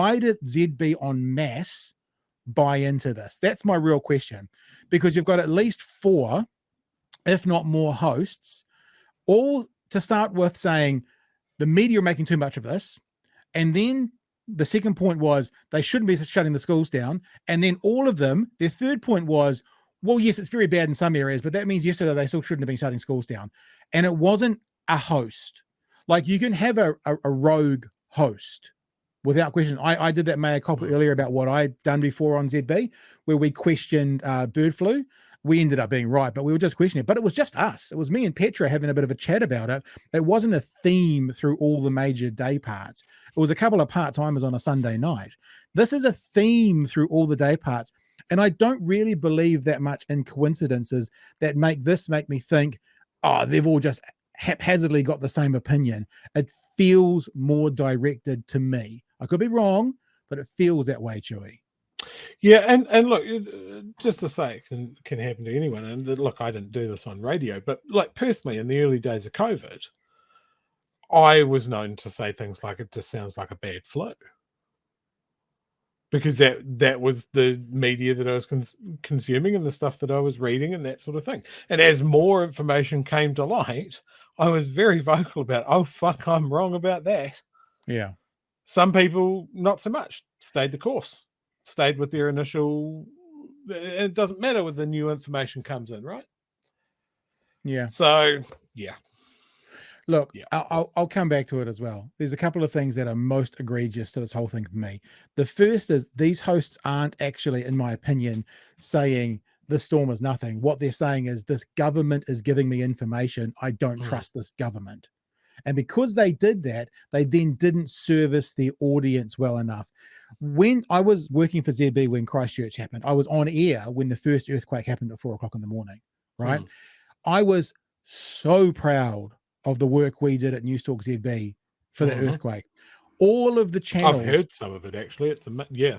why did ZB en masse buy into this? That's my real question, because you've got at least 4, if not more, hosts, all to start with saying the media are making too much of this. And then the second point was they shouldn't be shutting the schools down. And then all of them, their third point was, well, yes, it's very bad in some areas, but that means yesterday they still shouldn't have been shutting schools down. And it wasn't a host. Like, you can have a rogue host without question. I did that mea culpa earlier about what I'd done before on ZB, where we questioned bird flu. We ended up being right, but we were just questioning it. But it was just us. It was me and Petra having a bit of a chat about it. It wasn't a theme through all the major day parts. It was a couple of part-timers on a Sunday night. This is a theme through all the day parts. And I don't really believe that much in coincidences that make me think, oh, they've all just haphazardly got the same opinion. It feels more directed to me. I could be wrong, but it feels that way, Chewy. Yeah, and look, just to say, it can happen to anyone. And look, I didn't do this on radio, but like personally, in the early days of COVID, I was known to say things like, it just sounds like a bad flu. Because that was the media that I was consuming and the stuff that I was reading and that sort of thing. And as more information came to light, I was very vocal about, oh, fuck, I'm wrong about that. Yeah. Some people, not so much, stayed the course, stayed with their initial, it doesn't matter when the new information comes in, right? Yeah. So, yeah. Look, yeah. I'll come back to it as well. There's a couple of things that are most egregious to this whole thing for me. The first is these hosts aren't actually, in my opinion, saying this storm is nothing. What they're saying is this government is giving me information. I don't trust this government. And because they did that, they then didn't service their audience well enough. When I was working for ZB when Christchurch happened, I was on air when the first earthquake happened at 4:00 in the morning, right? I was so proud of the work we did at Newstalk ZB for the earthquake. All of the channels. I've heard some of it, actually. It's yeah.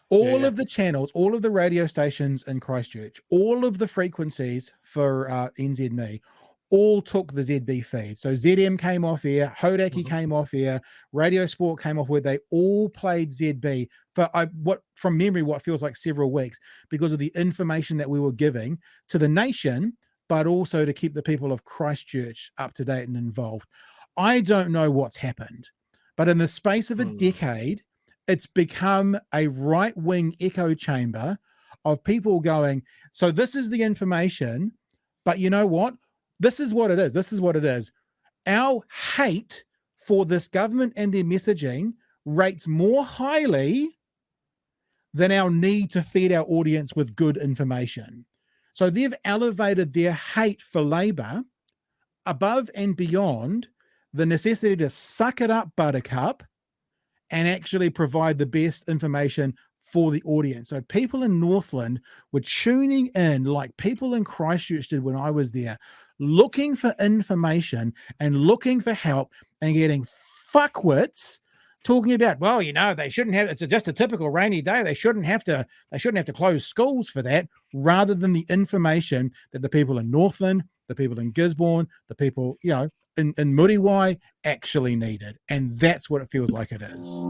All of the channels, all of the radio stations in Christchurch, all of the frequencies for NZME, all took the ZB feed. So ZM came off air, Hodaki came off air, Radio Sport came off where they all played ZB for from memory, what feels like several weeks, because of the information that we were giving to the nation, but also to keep the people of Christchurch up to date and involved. I don't know what's happened, but in the space of a decade, it's become a right-wing echo chamber of people going, so this is the information, but you know what? This is what it is. This is what it is. Our hate for this government and their messaging rates more highly than our need to feed our audience with good information. So they've elevated their hate for Labour above and beyond the necessity to suck it up, buttercup, and actually provide the best information for the audience. So people in Northland were tuning in like people in Christchurch did when I was there, looking for information and looking for help and getting fuckwits talking about, well, you know, they shouldn't have, it's just a typical rainy day. They shouldn't have to close schools for that, rather than the information that the people in Northland, the people in Gisborne, the people, you know, in Muriwai actually needed. And that's what it feels like it is.